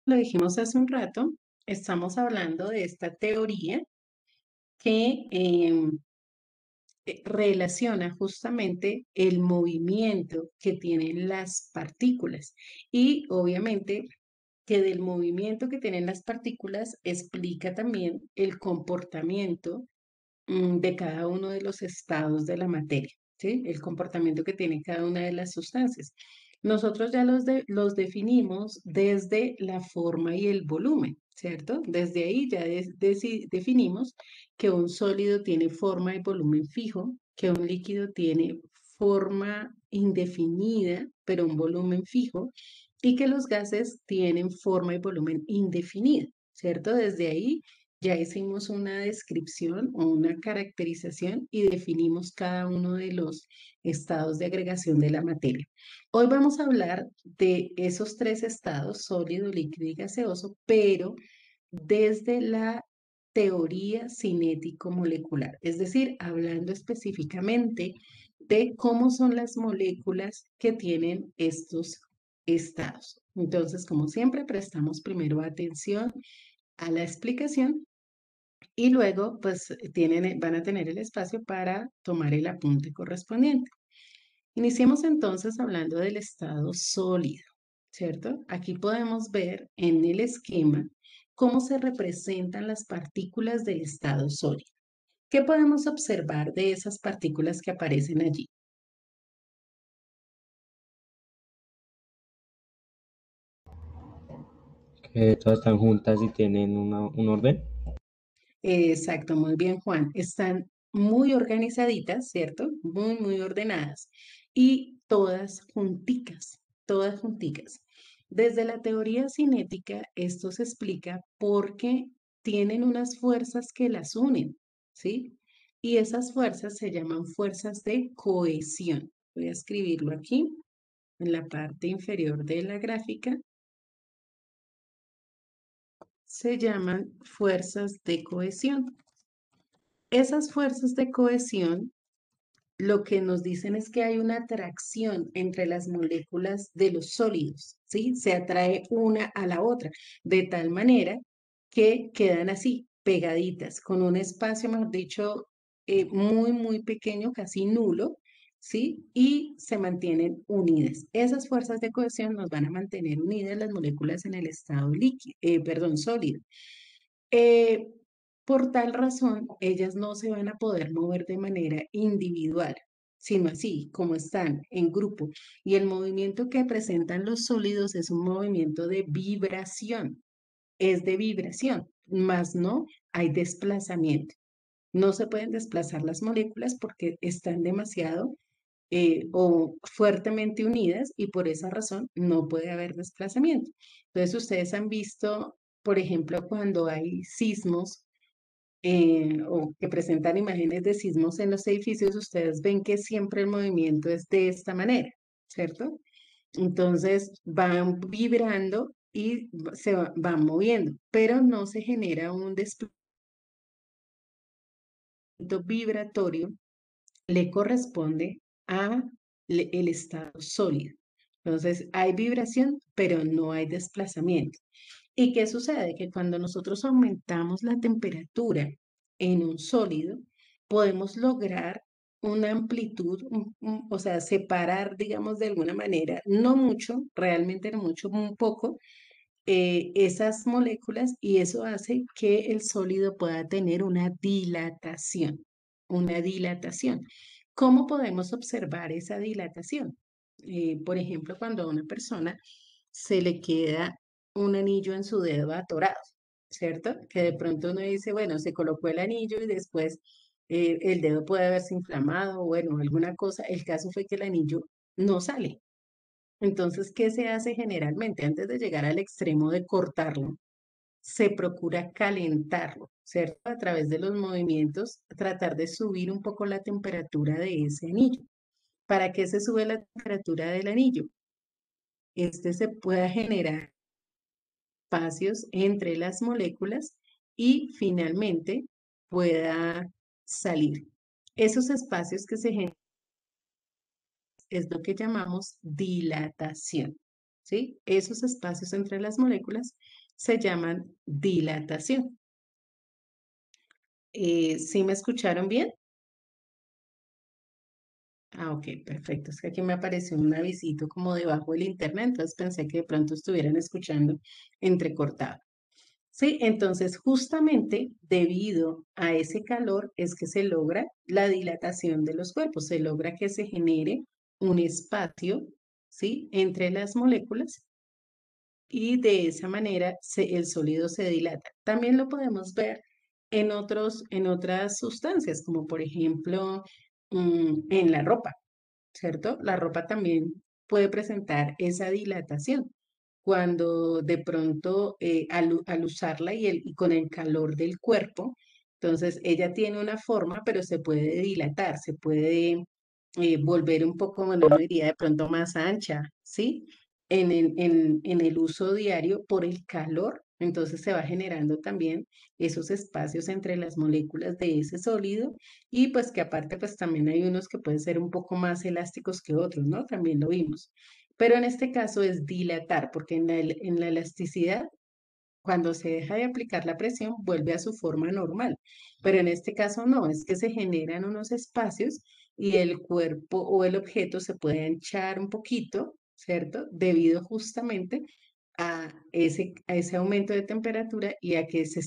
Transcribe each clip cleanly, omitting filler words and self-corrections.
Lo dijimos hace un rato, estamos hablando de esta teoría que relaciona justamente el movimiento que tienen las partículas y obviamente que del movimiento que tienen las partículas explica también el comportamiento de cada uno de los estados de la materia, ¿sí? El comportamiento que tiene cada una de las sustancias. Nosotros ya los definimos desde la forma y el volumen, ¿cierto? Desde ahí ya definimos que un sólido tiene forma y volumen fijo, que un líquido tiene forma indefinida, pero un volumen fijo, y que los gases tienen forma y volumen indefinido, ¿cierto? Desde ahí ya hicimos una descripción o una caracterización y definimos cada uno de los estados de agregación de la materia. Hoy vamos a hablar de esos tres estados, sólido, líquido y gaseoso, pero desde la teoría cinético-molecular, es decir, hablando específicamente de cómo son las moléculas que tienen estos estados. Entonces, como siempre, prestamos primero atención a la explicación y luego pues van a tener el espacio para tomar el apunte correspondiente. Iniciemos entonces hablando del estado sólido, ¿cierto? Aquí podemos ver en el esquema cómo se representan las partículas del estado sólido. ¿Qué podemos observar de esas partículas que aparecen allí? Que todas están juntas y tienen un orden. Exacto, muy bien, Juan. Están muy organizaditas, ¿cierto? Muy, muy ordenadas y todas junticas, todas junticas. Desde la teoría cinética, esto se explica porque tienen unas fuerzas que las unen, ¿sí? Y esas fuerzas se llaman fuerzas de cohesión. Voy a escribirlo aquí en la parte inferior de la gráfica. Se llaman fuerzas de cohesión. Esas fuerzas de cohesión lo que nos dicen es que hay una atracción entre las moléculas de los sólidos, ¿sí? Se atrae una a la otra, de tal manera que quedan así, pegaditas, con un espacio, mejor dicho, muy, muy pequeño, casi nulo, ¿sí? Y se mantienen unidas. Esas fuerzas de cohesión nos van a mantener unidas las moléculas en el estado líquido, perdón, sólido. Eh, por tal razón, ellas no se van a poder mover de manera individual, sino así como están en grupo. Y el movimiento que presentan los sólidos es un movimiento de vibración, es de vibración, más no hay desplazamiento. No se pueden desplazar las moléculas porque están demasiado o fuertemente unidas y por esa razón no puede haber desplazamiento. Entonces, ustedes han visto, por ejemplo, cuando hay sismos o que presentan imágenes de sismos en los edificios, ustedes ven que siempre el movimiento es de esta manera, ¿cierto? Entonces van vibrando y van moviendo, pero no se genera un desplazamiento vibratorio, le corresponde a el estado sólido. Entonces hay vibración, pero no hay desplazamiento. ¿Y qué sucede? Que cuando nosotros aumentamos la temperatura en un sólido, podemos lograr una amplitud, o sea, separar, digamos, de alguna manera, no mucho, realmente no mucho, un poco, esas moléculas y eso hace que el sólido pueda tener una dilatación, una dilatación. ¿Cómo podemos observar esa dilatación? Por ejemplo, cuando a una persona se le queda un anillo en su dedo atorado, ¿cierto? Que de pronto uno dice, bueno, se colocó el anillo y después el dedo puede haberse inflamado o bueno, alguna cosa. El caso fue que el anillo no sale. Entonces, ¿qué se hace generalmente? Antes de llegar al extremo de cortarlo, se procura calentarlo, ¿cierto? A través de los movimientos, tratar de subir un poco la temperatura de ese anillo. ¿Para qué se sube la temperatura del anillo? Este se pueda generar espacios entre las moléculas y finalmente pueda salir. Esos espacios que se generan es lo que llamamos dilatación. ¿sí? Esos espacios entre las moléculas se llaman dilatación. ¿Sí me escucharon bien? Ah, ok, perfecto. Es que aquí me apareció un avisito como debajo del internet, entonces pensé que de pronto estuvieran escuchando entrecortado. Sí, entonces justamente debido a ese calor es que se logra la dilatación de los cuerpos, se logra que se genere un espacio, ¿sí? Entre las moléculas y de esa manera el sólido se dilata. También lo podemos ver en otras sustancias, como por ejemplo en la ropa. ¿Cierto? La ropa también puede presentar esa dilatación cuando de pronto al usarla y con el calor del cuerpo, entonces ella tiene una forma, pero se puede dilatar, se puede volver un poco, bueno, no diría de pronto más ancha, ¿sí? En el uso diario por el calor, entonces se va generando también esos espacios entre las moléculas de ese sólido y pues que aparte pues también hay unos que pueden ser un poco más elásticos que otros, ¿no? También lo vimos. Pero en este caso es dilatar, porque en la elasticidad, cuando se deja de aplicar la presión, vuelve a su forma normal. Pero en este caso no, es que se generan unos espacios y el cuerpo o el objeto se puede hinchar un poquito, ¿cierto? Debido justamente a ese aumento de temperatura y a que se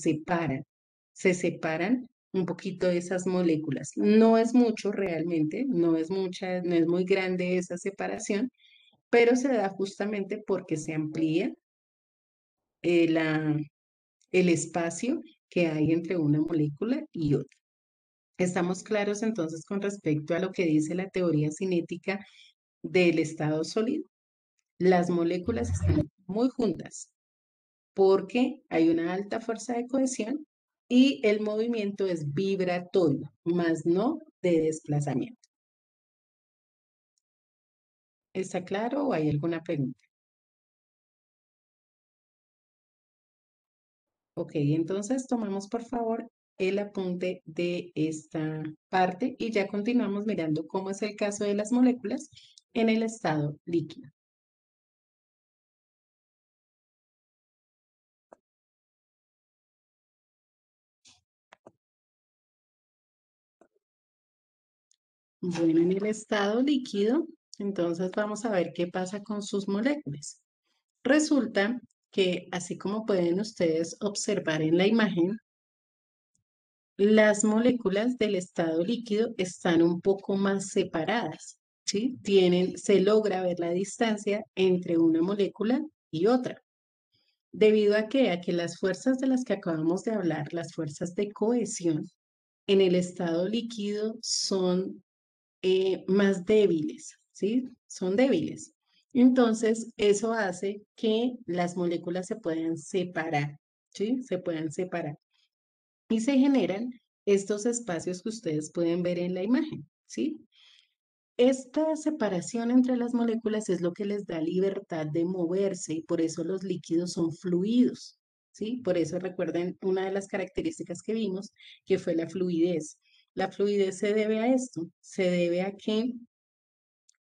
separan un poquito esas moléculas. No es mucho realmente, no es mucha, no es muy grande esa separación, pero se da justamente porque se amplía la, el espacio que hay entre una molécula y otra. ¿Estamos claros entonces con respecto a lo que dice la teoría cinética del estado sólido? Las moléculas están muy juntas porque hay una alta fuerza de cohesión y el movimiento es vibratorio, más no de desplazamiento. ¿Está claro o hay alguna pregunta? Ok, entonces tomamos por favor el apunte de esta parte y ya continuamos mirando cómo es el caso de las moléculas en el estado líquido. Bueno, en el estado líquido, entonces vamos a ver qué pasa con sus moléculas. Resulta que, así como pueden ustedes observar en la imagen, las moléculas del estado líquido están un poco más separadas, ¿sí? Se logra ver la distancia entre una molécula y otra. ¿Debido a qué? A que las fuerzas de las que acabamos de hablar, las fuerzas de cohesión, en el estado líquido son más débiles, ¿sí? Son débiles. Entonces, eso hace que las moléculas se puedan separar, ¿sí? Se puedan separar. Y se generan estos espacios que ustedes pueden ver en la imagen, ¿sí? Esta separación entre las moléculas es lo que les da libertad de moverse y por eso los líquidos son fluidos, ¿sí? Por eso recuerden una de las características que vimos, que fue la fluidez. La fluidez se debe a esto, se debe a que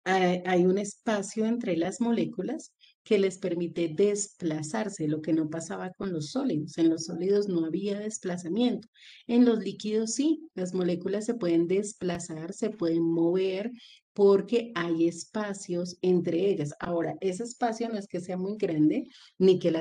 hay un espacio entre las moléculas que les permite desplazarse, lo que no pasaba con los sólidos. En los sólidos no había desplazamiento. En los líquidos sí, las moléculas se pueden desplazar, se pueden mover porque hay espacios entre ellas. Ahora, ese espacio no es que sea muy grande ni que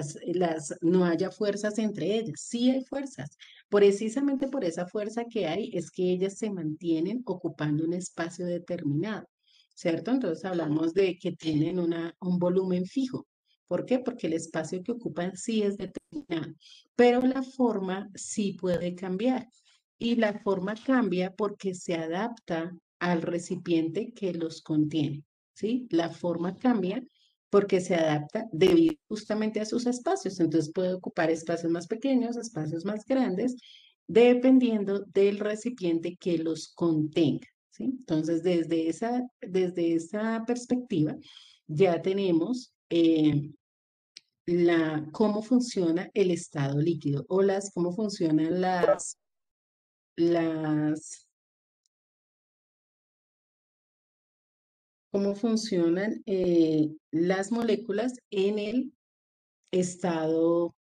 no haya fuerzas entre ellas. Sí hay fuerzas. Precisamente por esa fuerza que hay es que ellas se mantienen ocupando un espacio determinado. ¿Cierto? Entonces hablamos de que tienen un volumen fijo. ¿Por qué? Porque el espacio que ocupan sí es determinado, pero la forma sí puede cambiar. Y la forma cambia porque se adapta al recipiente que los contiene, ¿sí? La forma cambia porque se adapta debido justamente a sus espacios. Entonces puede ocupar espacios más pequeños, espacios más grandes, dependiendo del recipiente que los contenga. ¿Sí? Entonces, desde esa perspectiva, ya tenemos cómo funciona el estado líquido o cómo funcionan las, cómo funcionan las moléculas en el estado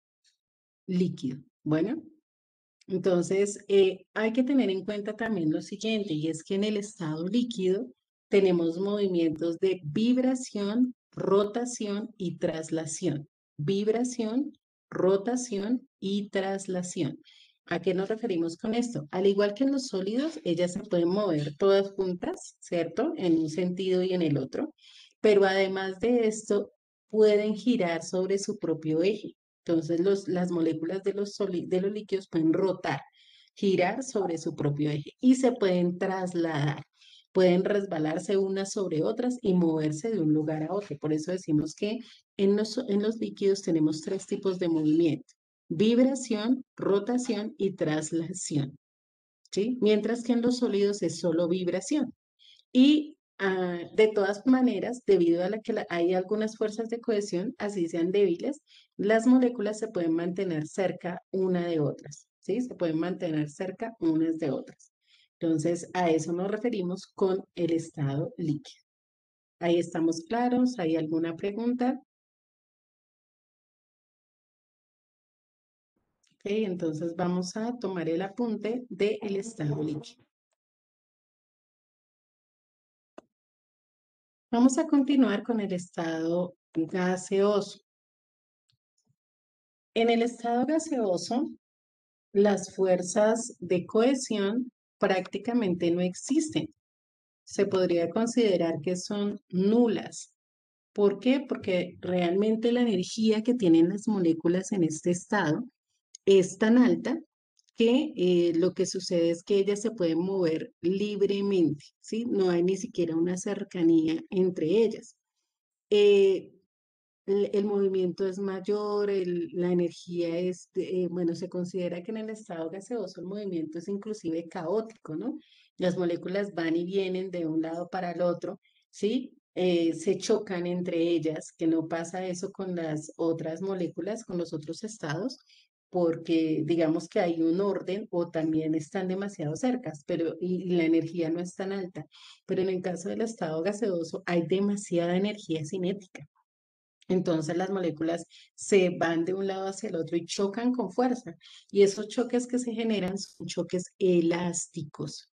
líquido. Bueno, entonces hay que tener en cuenta también lo siguiente, y es que en el estado líquido tenemos movimientos de vibración, rotación y traslación. Vibración, rotación y traslación. ¿A qué nos referimos con esto? Al igual que en los sólidos, ellas se pueden mover todas juntas, ¿cierto? En un sentido y en el otro, pero además de esto, pueden girar sobre su propio eje. Entonces, las moléculas de los líquidos pueden rotar, girar sobre su propio eje y se pueden trasladar, pueden resbalarse unas sobre otras y moverse de un lugar a otro. Por eso decimos que en los líquidos tenemos tres tipos de movimiento: vibración, rotación y traslación, ¿sí? Mientras que en los sólidos es solo vibración. Y de todas maneras, debido a la que hay algunas fuerzas de cohesión, así sean débiles, las moléculas se pueden mantener cerca una de otras, ¿sí? Se pueden mantener cerca unas de otras. Entonces, a eso nos referimos con el estado líquido. Ahí estamos claros. ¿Hay alguna pregunta? Ok, entonces vamos a tomar el apunte del estado líquido. Vamos a continuar con el estado gaseoso. En el estado gaseoso, las fuerzas de cohesión prácticamente no existen. Se podría considerar que son nulas. ¿Por qué? Porque realmente la energía que tienen las moléculas en este estado es tan alta que lo que sucede es que ellas se pueden mover libremente, ¿sí? No hay ni siquiera una cercanía entre ellas. Eh, el movimiento es mayor, la energía es, bueno, se considera que en el estado gaseoso el movimiento es inclusive caótico, ¿no? Las moléculas van y vienen de un lado para el otro, ¿sí? Se chocan entre ellas, que no pasa eso con las otras moléculas, con los otros estados, porque digamos que hay un orden o también están demasiado cercas, pero y la energía no es tan alta. Pero en el caso del estado gaseoso hay demasiada energía cinética. Entonces las moléculas se van de un lado hacia el otro y chocan con fuerza. Y esos choques que se generan son choques elásticos.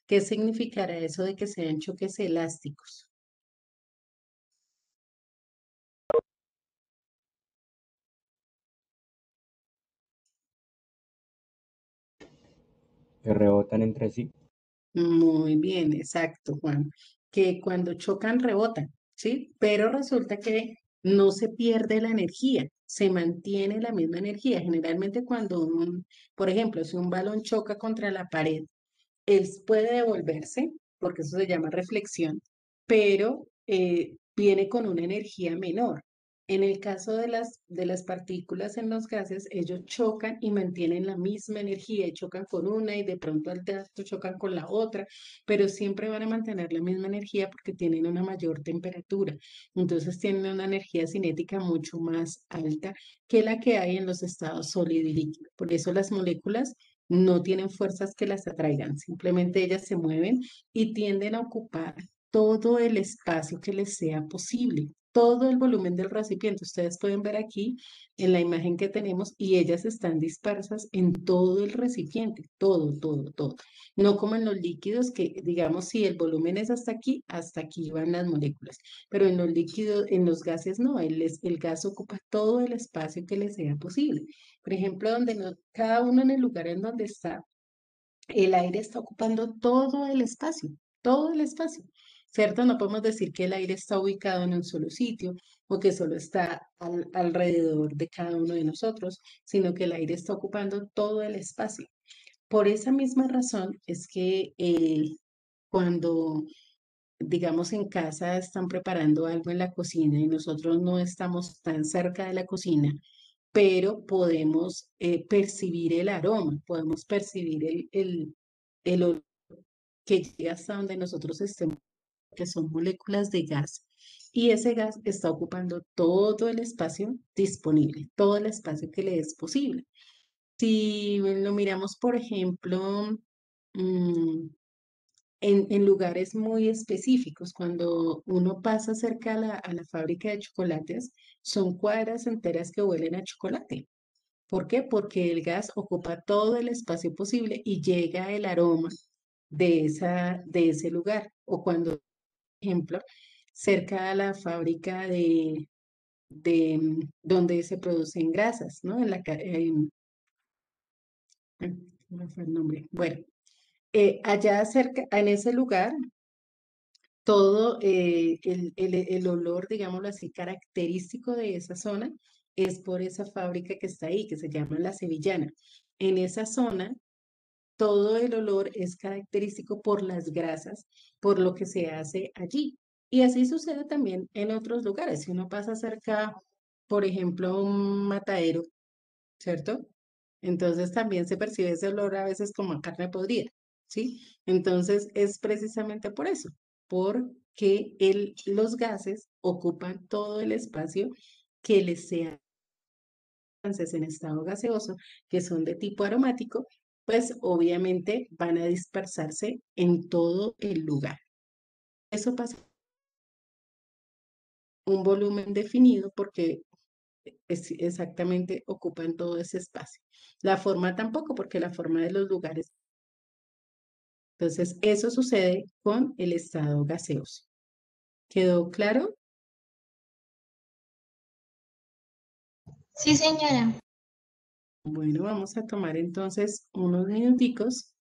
¿Qué significará eso de que sean choques elásticos? Que rebotan entre sí. Muy bien, exacto, Juan. Que cuando chocan rebotan, ¿sí? Pero resulta que no se pierde la energía, se mantiene la misma energía. Generalmente cuando por ejemplo, si un balón choca contra la pared, él puede devolverse, porque eso se llama reflexión, pero viene con una energía menor. En el caso de las partículas en los gases, ellos chocan y mantienen la misma energía y chocan con una y de pronto al rato chocan con la otra, pero siempre van a mantener la misma energía porque tienen una mayor temperatura. Entonces tienen una energía cinética mucho más alta que la que hay en los estados sólido y líquido. Por eso las moléculas no tienen fuerzas que las atraigan, simplemente ellas se mueven y tienden a ocupar todo el espacio que les sea posible, todo el volumen del recipiente. Ustedes pueden ver aquí en la imagen que tenemos y ellas están dispersas en todo el recipiente, todo, todo, todo. No como en los líquidos que, digamos, si el volumen es hasta aquí van las moléculas, pero en los líquidos, en los gases no, el gas ocupa todo el espacio que le sea posible. Por ejemplo, cada uno en el lugar en donde está, el aire está ocupando todo el espacio, ¿cierto? No podemos decir que el aire está ubicado en un solo sitio o que solo está alrededor de cada uno de nosotros, sino que el aire está ocupando todo el espacio. Por esa misma razón es que cuando, digamos, en casa están preparando algo en la cocina y nosotros no estamos tan cerca de la cocina, pero podemos percibir el aroma, podemos percibir el olor que llega hasta donde nosotros estemos, que son moléculas de gas. Y ese gas está ocupando todo el espacio disponible, todo el espacio que le es posible. Si lo miramos, por ejemplo, mm, en lugares muy específicos. Cuando uno pasa cerca a la fábrica de chocolates, son cuadras enteras que huelen a chocolate. ¿Por qué? Porque el gas ocupa todo el espacio posible y llega el aroma de ese lugar. O cuando, por ejemplo, cerca a la fábrica donde se producen grasas, ¿no? ¿Cómo fue el nombre? Bueno, allá cerca, en ese lugar, todo el olor, digámoslo así, característico de esa zona es por esa fábrica que está ahí, que se llama La Sevillana. En esa zona, todo el olor es característico por las grasas, por lo que se hace allí. Y así sucede también en otros lugares. Si uno pasa cerca, por ejemplo, a un matadero, ¿cierto? Entonces también se percibe ese olor a veces como a carne podrida, ¿sí? Entonces es precisamente por eso, porque los gases ocupan todo el espacio que les sea sustancias en estado gaseoso, que son de tipo aromático, pues obviamente van a dispersarse en todo el lugar. Eso pasa en un volumen definido porque exactamente ocupan todo ese espacio. La forma tampoco, porque la forma de los lugares. Entonces, eso sucede con el estado gaseoso. ¿Quedó claro? Sí, señora. Bueno, vamos a tomar entonces unos minuticos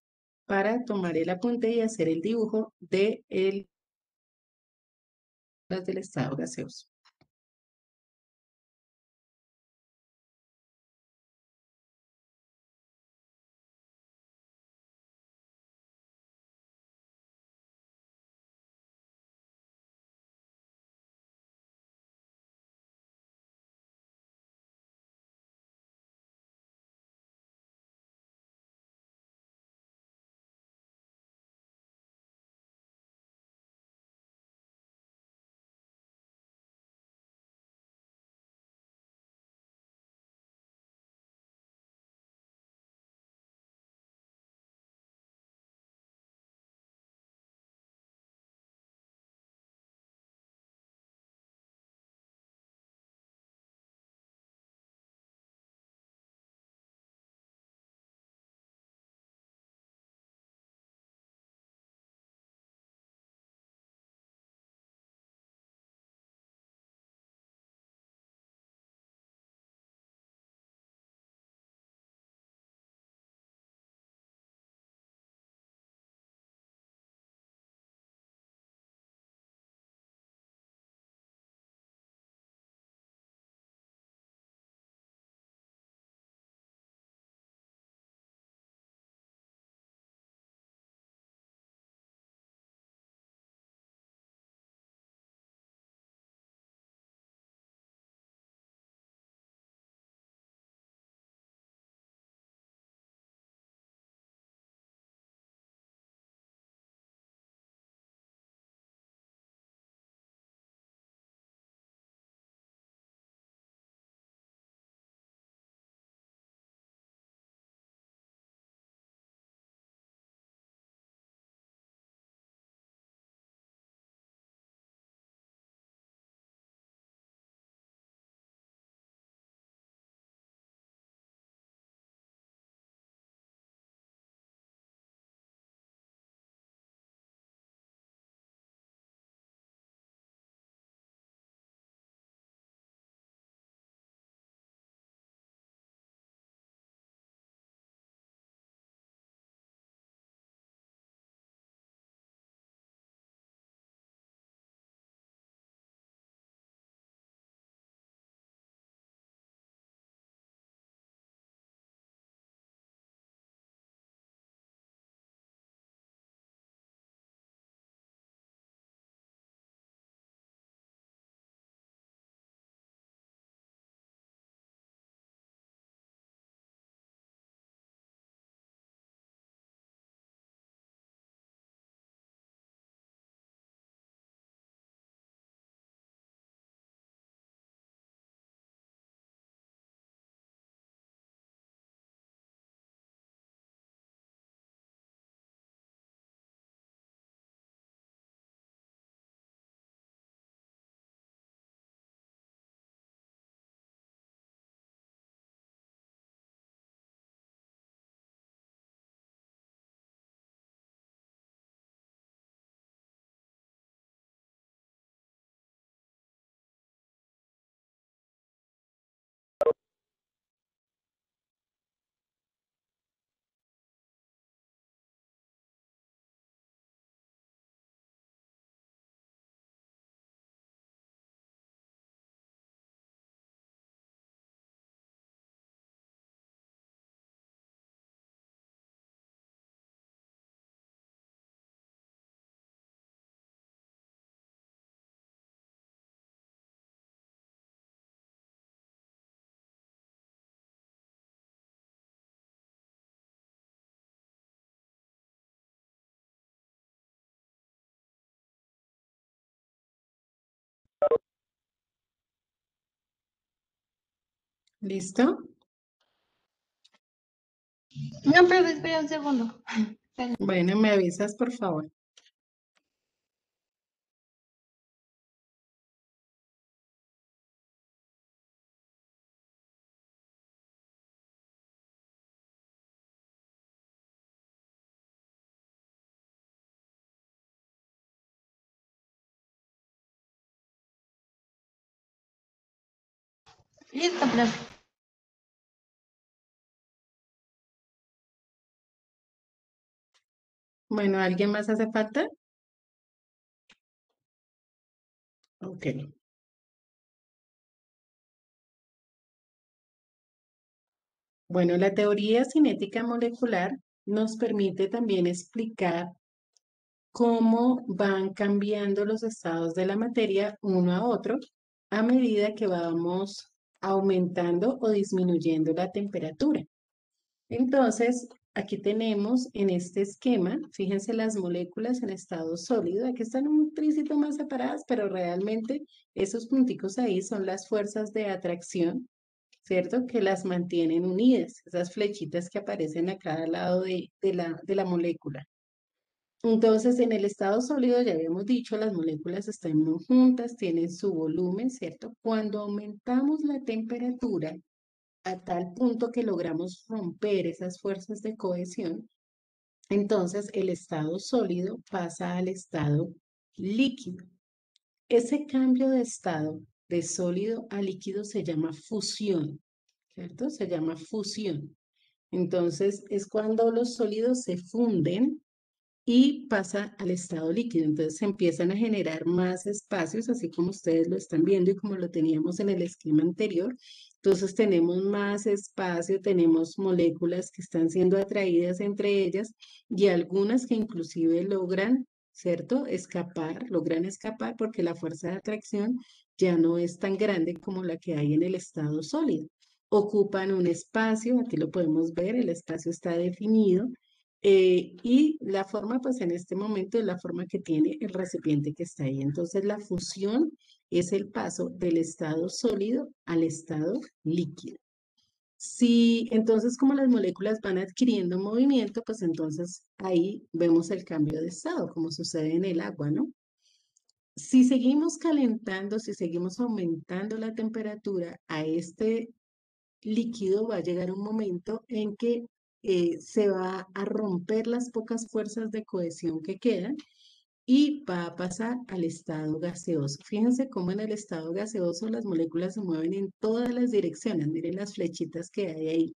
para tomar el apunte y hacer el dibujo del estado gaseoso. ¿Listo? No, profe, espera un segundo. Bueno, me avisas, por favor. Listo, profe. Bueno, ¿alguien más hace falta? Ok. Bueno, la teoría cinética molecular nos permite también explicar cómo van cambiando los estados de la materia uno a otro a medida que vamos aumentando o disminuyendo la temperatura. Entonces, aquí tenemos en este esquema, fíjense las moléculas en estado sólido, aquí están un tricito más separadas, pero realmente esos punticos ahí son las fuerzas de atracción, ¿cierto? Que las mantienen unidas, esas flechitas que aparecen a cada lado de la molécula. Entonces, en el estado sólido, ya habíamos dicho, las moléculas están muy juntas, tienen su volumen, ¿cierto? Cuando aumentamos la temperatura a tal punto que logramos romper esas fuerzas de cohesión, entonces el estado sólido pasa al estado líquido. Ese cambio de estado de sólido a líquido se llama fusión, ¿cierto? Se llama fusión. Entonces, es cuando los sólidos se funden y pasa al estado líquido. Entonces se empiezan a generar más espacios, así como ustedes lo están viendo y como lo teníamos en el esquema anterior. Entonces tenemos más espacio, tenemos moléculas que están siendo atraídas entre ellas y algunas que inclusive logran, ¿cierto? Escapar, logran escapar porque la fuerza de atracción ya no es tan grande como la que hay en el estado sólido. Ocupan un espacio, aquí lo podemos ver, el espacio está definido y la forma, pues en este momento es la forma que tiene el recipiente que está ahí. Entonces, la fusión es el paso del estado sólido al estado líquido. Si entonces, como las moléculas van adquiriendo movimiento, pues entonces ahí vemos el cambio de estado, como sucede en el agua, ¿no? Si seguimos calentando, si seguimos aumentando la temperatura a este líquido, va a llegar un momento en que se va a romper las pocas fuerzas de cohesión que quedan y va a pasar al estado gaseoso. Fíjense cómo en el estado gaseoso las moléculas se mueven en todas las direcciones. Miren las flechitas que hay ahí.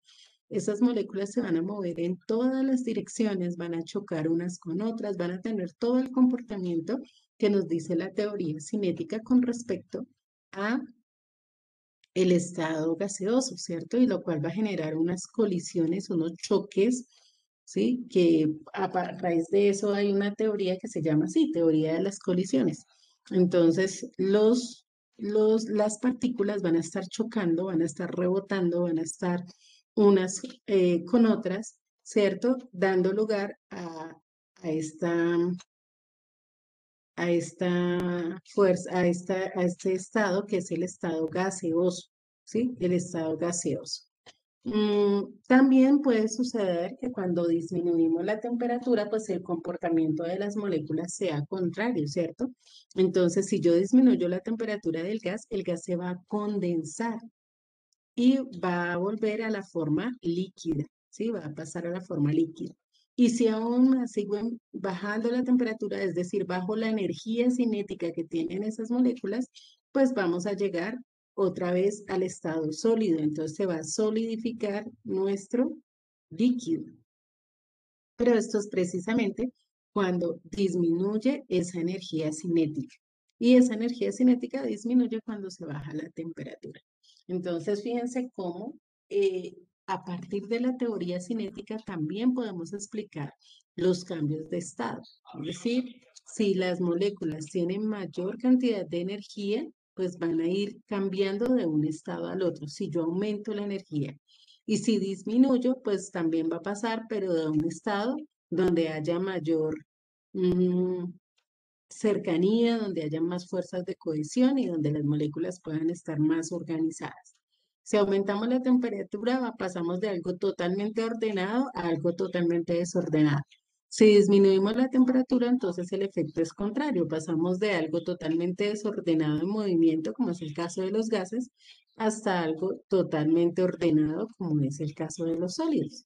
Esas moléculas se van a mover en todas las direcciones, van a chocar unas con otras, van a tener todo el comportamiento que nos dice la teoría cinética con respecto a el estado gaseoso, ¿cierto? Y lo cual va a generar unas colisiones, unos choques, ¿sí? Que a raíz de eso hay una teoría que se llama así, teoría de las colisiones. Entonces, las partículas van a estar chocando, van a estar rebotando, van a estar unas con otras, ¿cierto? Dando lugar a esta fuerza, a este estado que es el estado gaseoso, ¿sí? El estado gaseoso. También puede suceder que cuando disminuimos la temperatura, pues el comportamiento de las moléculas sea contrario, ¿cierto? Entonces, si yo disminuyo la temperatura del gas, el gas se va a condensar y va a volver a la forma líquida, ¿sí? Va a pasar a la forma líquida. Y si aún sigo bajando la temperatura, es decir, bajo la energía cinética que tienen esas moléculas, pues vamos a llegar otra vez al estado sólido. Entonces se va a solidificar nuestro líquido. Pero esto es precisamente cuando disminuye esa energía cinética. Y esa energía cinética disminuye cuando se baja la temperatura. Entonces, fíjense cómo a partir de la teoría cinética también podemos explicar los cambios de estado. Es decir, si las moléculas tienen mayor cantidad de energía, pues van a ir cambiando de un estado al otro. Si yo aumento la energía y si disminuyo, pues también va a pasar, pero de un estado donde haya mayor mm, cercanía, donde haya más fuerzas de cohesión y donde las moléculas puedan estar más organizadas. Si aumentamos la temperatura, pasamos de algo totalmente ordenado a algo totalmente desordenado. Si disminuimos la temperatura, entonces el efecto es contrario. Pasamos de algo totalmente desordenado en movimiento, como es el caso de los gases, hasta algo totalmente ordenado, como es el caso de los sólidos.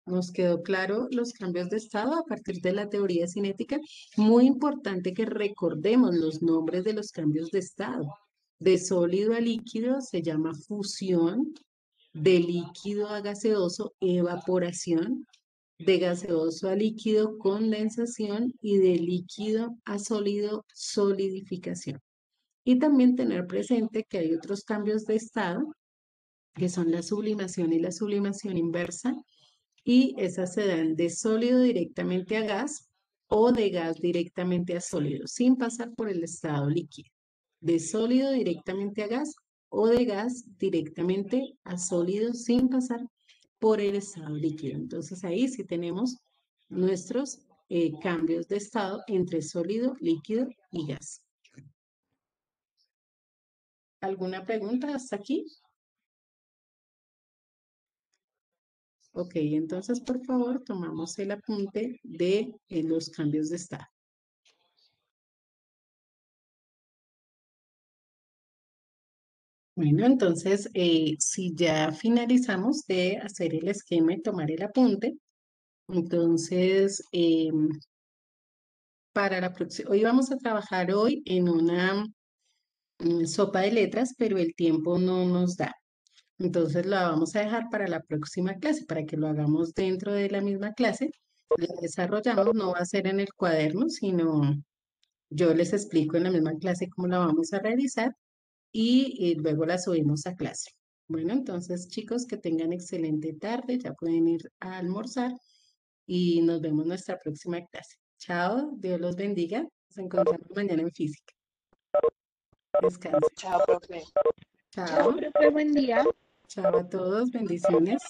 ¿Nos quedó claro los cambios de estado a partir de la teoría cinética? Muy importante que recordemos los nombres de los cambios de estado. De sólido a líquido se llama fusión, de líquido a gaseoso, evaporación, de gaseoso a líquido, condensación y de líquido a sólido, solidificación. Y también tener presente que hay otros cambios de estado, que son la sublimación y la sublimación inversa, y esas se dan de sólido directamente a gas o de gas directamente a sólido, sin pasar por el estado líquido. De sólido directamente a gas o de gas directamente a sólido sin pasar por el estado líquido. Entonces ahí sí tenemos nuestros cambios de estado entre sólido, líquido y gas. ¿Alguna pregunta hasta aquí? Ok, entonces por favor tomamos el apunte de los cambios de estado. Bueno, entonces si ya finalizamos de hacer el esquema y tomar el apunte, entonces para la próxima, hoy vamos a trabajar hoy en una sopa de letras, pero el tiempo no nos da. Entonces la vamos a dejar para la próxima clase, para que lo hagamos dentro de la misma clase. Lo desarrollamos, no va a ser en el cuaderno, sino yo les explico en la misma clase cómo la vamos a realizar y luego la subimos a clase. Bueno, entonces chicos, que tengan excelente tarde, ya pueden ir a almorzar y nos vemos en nuestra próxima clase. Chao, Dios los bendiga. Nos encontramos mañana en física. Descansen. Chao, profe. Chao, Chao, profe, buen día. chao a todos, bendiciones.